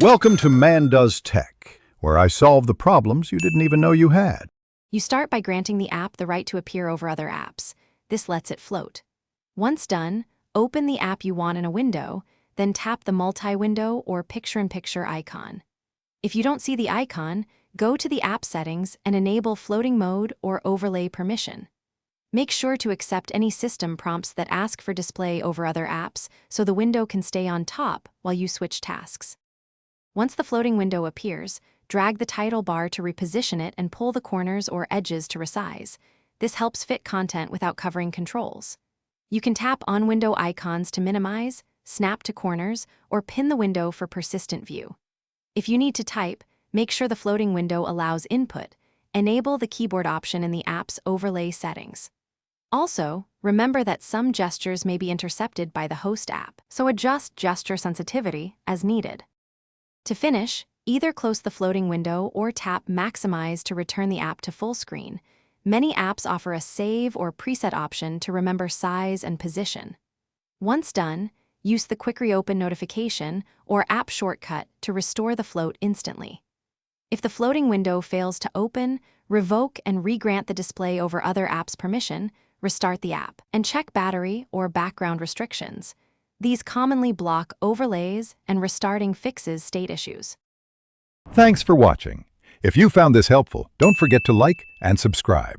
Welcome to Man Does Tech, where I solve the problems you didn't even know you had. You start by granting the app the right to appear over other apps. This lets it float. Once done, open the app you want in a window, then tap the multi-window or picture-in-picture icon. If you don't see the icon, go to the app settings and enable floating mode or overlay permission. Make sure to accept any system prompts that ask for display over other apps so the window can stay on top while you switch tasks. Once the floating window appears, drag the title bar to reposition it and pull the corners or edges to resize. This helps fit content without covering controls. You can tap on window icons to minimize, snap to corners, or pin the window for persistent view. If you need to type, make sure the floating window allows input. Enable the keyboard option in the app's overlay settings. Also, remember that some gestures may be intercepted by the host app, so adjust gesture sensitivity as needed. To finish, either close the floating window or tap Maximize to return the app to full screen. Many apps offer a save or preset option to remember size and position. Once done, use the Quick Reopen notification or app shortcut to restore the float instantly. If the floating window fails to open, revoke and re-grant the display over other apps' permission, restart the app, and check battery or background restrictions. These commonly block overlays and restarting fixes state issues. Thanks for watching. If you found this helpful, don't forget to like and subscribe.